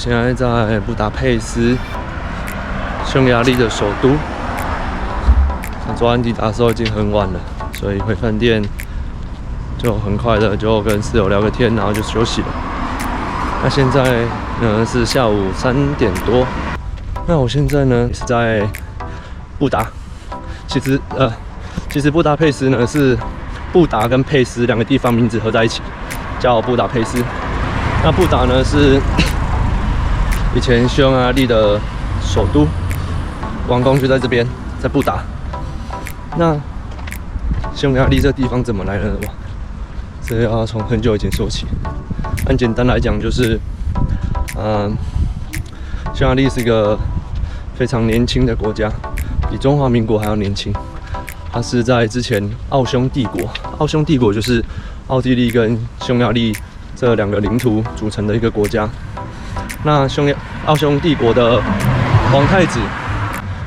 现在在布达佩斯，匈牙利的首都。那昨晚抵达的时候已经很晚了，所以回饭店就很快的就跟室友聊个天，然后就休息了。那现在呢是下午3点多。那我现在呢是在布达。其实布达佩斯呢是布达跟佩斯两个地方名字合在一起，叫布达佩斯。那布达呢是以前匈牙利的首都，王宫就在这边，在布达。那匈牙利这地方怎么来的呢？这要从很久以前说起。按简单来讲，就是匈牙利是一个非常年轻的国家，比中华民国还要年轻。它是在之前奥匈帝国就是奥地利跟匈牙利这两个领土组成的一个国家。那奥匈帝国的皇太子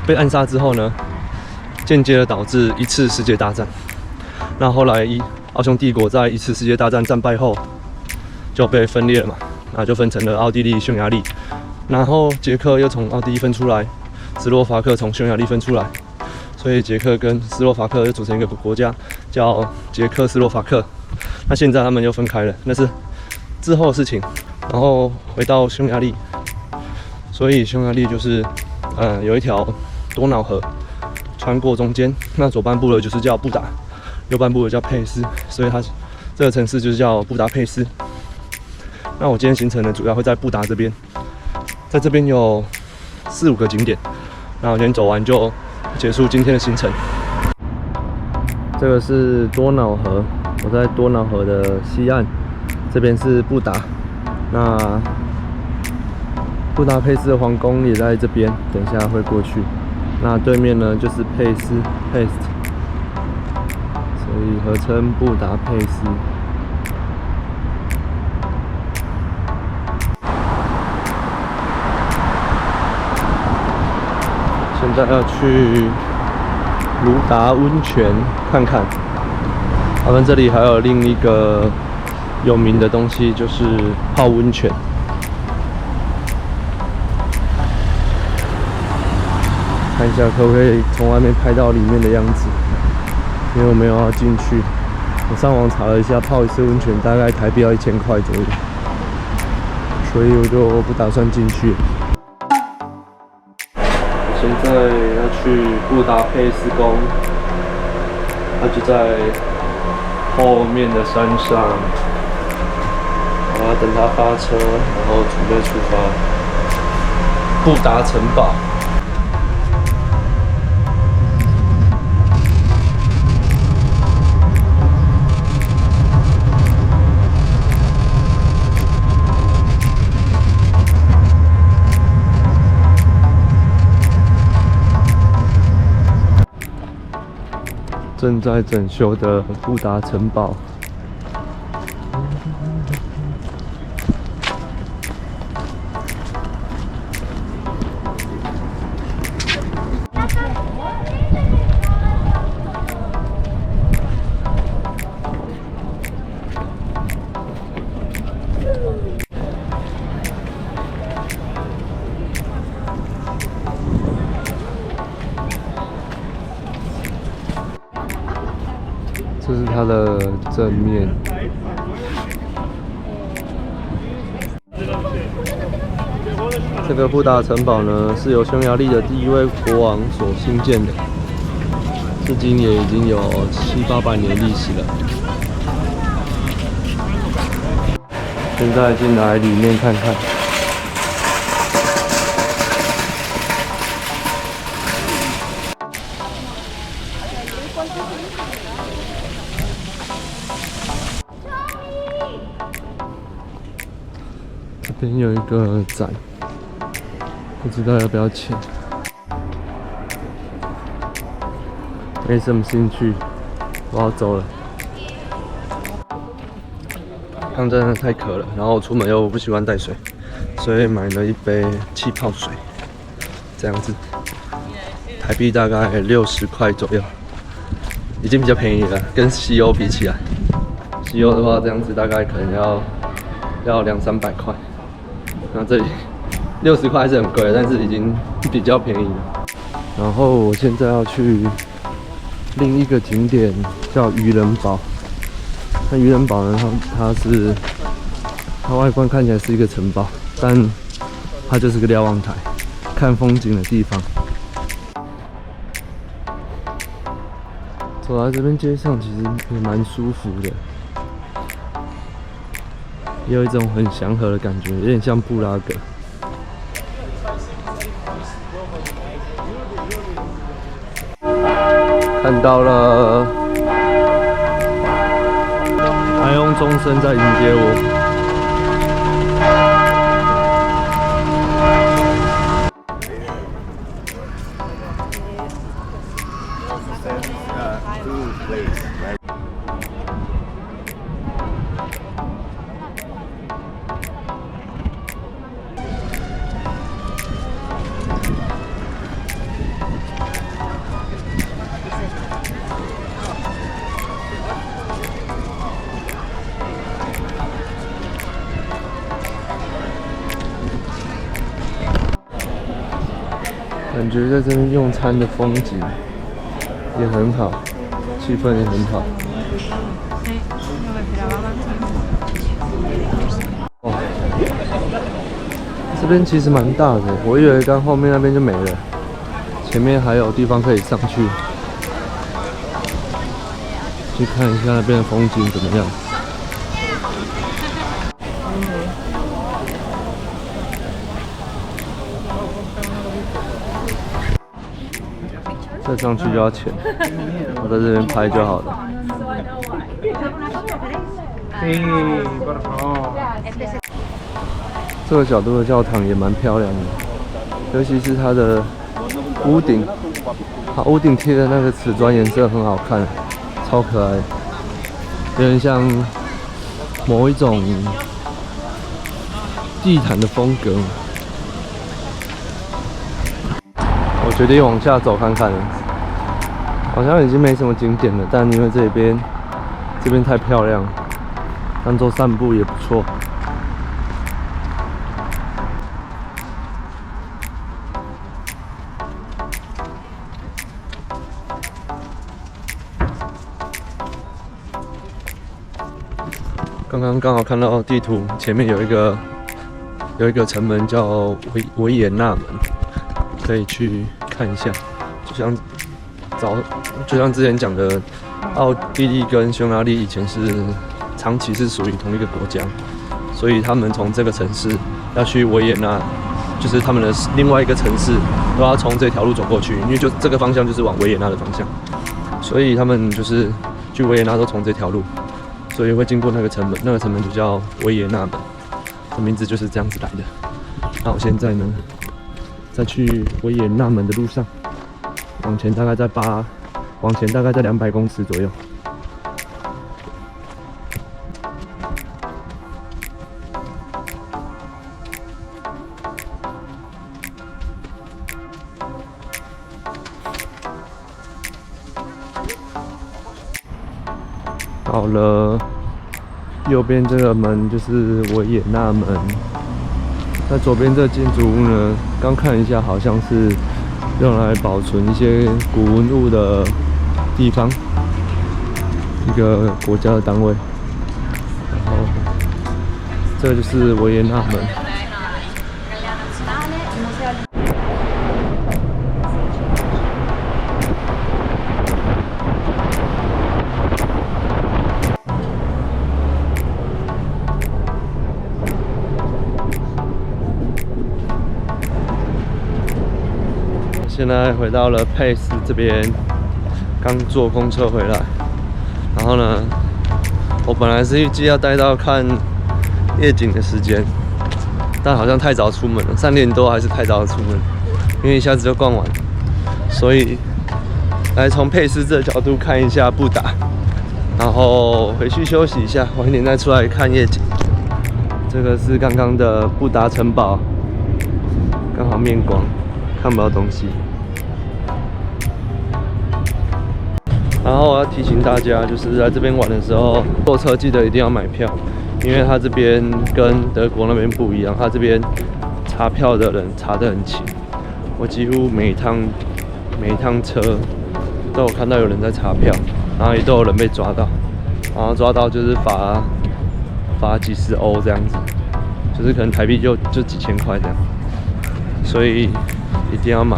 被暗杀之后呢，间接的导致一次世界大战。那后来奥匈帝国在一次世界大战战败后就被分裂了嘛，那就分成了奥地利、匈牙利。然后捷克又从奥地利分出来，斯洛伐克从匈牙利分出来。所以捷克跟斯洛伐克又组成一个国家，叫捷克斯洛伐克。那现在他们又分开了，那是之后的事情。然后回到匈牙利，所以匈牙利就是有一条多瑙河穿过中间。那左半部的就是叫布达，右半部的叫佩斯，所以它这个城市就是叫布达佩斯。那我今天行程呢，主要会在布达这边，在这边有4、5个景点。那我今天走完就结束今天的行程。这个是多瑙河，我在多瑙河的西岸，这边是布达。那布达佩斯的皇宫也在这边，等一下会过去。那对面呢就是佩斯 （Pest）， 所以合称布达佩斯。现在要去卢达温泉看看。他们这里还有另一个有名的东西，就是泡温泉。看一下可不可以从外面拍到里面的样子，因为我没有要进去。我上网查了一下，泡一次温泉大概台币要1000块左右，所以我就不打算进去。现在要去布达佩斯宫，它就在后面的山上。我要等它发车，然后准备出发。布达城堡。正在整修的布达城堡。这是它的正面。这个布达城堡呢，是由匈牙利的第1位国王所兴建的，至今也已经有700、800年历史了。现在进来里面看看。这边有一个展，不知道要不要钱，没什么兴趣，我要走了。刚真的太渴了，然后出门又不喜欢带水，所以买了一杯气泡水，这样子，台币大概60块左右，已经比较便宜了，跟西欧比起来，西欧的话这样子大概可能要200-300块。那这里60块还是很贵，但是已经比较便宜了。然后我现在要去另一个景点，叫渔人堡。那渔人堡呢，它外观看起来是一个城堡，但它就是个瞭望台，看风景的地方。走在这边街上，其实也蛮舒服的，也有一种很祥和的感觉，有点像布拉格。看到了，还用钟声在迎接我。感觉在这边用餐的风景也很好，气氛也很好。哇，这边其实蛮大的，我以为刚后面那边就没了，前面还有地方可以上去，去看一下那边的风景怎么样。再上去就要钱，我在这边拍就好了。这个角度的教堂也蛮漂亮的，尤其是它的屋顶，它屋顶贴的那个瓷砖颜色很好看，超可爱，有点像某一种地毯的风格。我决定往下走看看了，好像已经没什么景点了，但因为这边太漂亮，当做散步也不错。刚好看到地图前面有一个城门叫维也纳门，可以去看一下。就像之前讲的，奥地利跟匈牙利以前长期是属于同一个国家，所以他们从这个城市要去维也纳，就是他们的另外一个城市，都要从这条路走过去，因为就这个方向就是往维也纳的方向，所以他们就是去维也纳都从这条路。所以会经过那个城门，那个城门就叫维也纳门，这名字就是这样子来的。那我现在呢，在去维也纳门的路上，往前大概在200公尺左右。到了右边这个门就是维也纳门，那左边这个建筑物呢，刚看一下好像是用来保存一些古文物的地方，一个国家的单位。然后这就是维也纳门。现在回到了佩斯这边，刚坐公车回来。然后呢，我本来是预计要待到看夜景的时间，但好像太早出门了，3点多还是太早出门，因为一下子就逛完。所以来从佩斯这个角度看一下布达，然后回去休息一下，晚一点再出来看夜景。这个是刚刚的布达城堡，刚好面光，看不到东西。然后我要提醒大家，就是在这边玩的时候，坐车记得一定要买票，因为它这边跟德国那边不一样，它这边查票的人查得很勤，我几乎每一趟车都有看到有人在查票，然后也都有人被抓到，然后抓到就是罚几十欧这样子，就是可能台币就几千块这样，所以一定要买。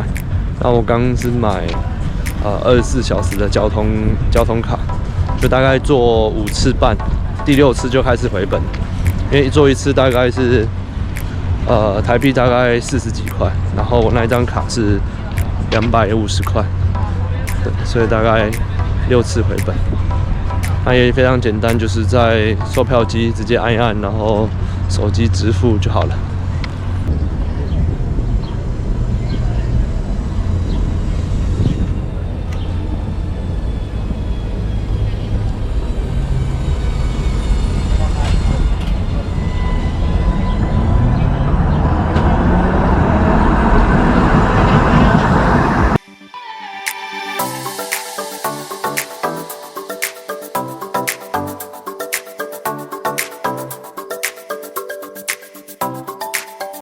那我刚是买24小时的交通卡，就大概做5次半，第6次就开始回本，因为做一次大概是台币大概40几块，然后我那一张卡是250块，对，所以大概6次回本。那也非常简单，就是在售票机直接按一按，然后手机支付就好了。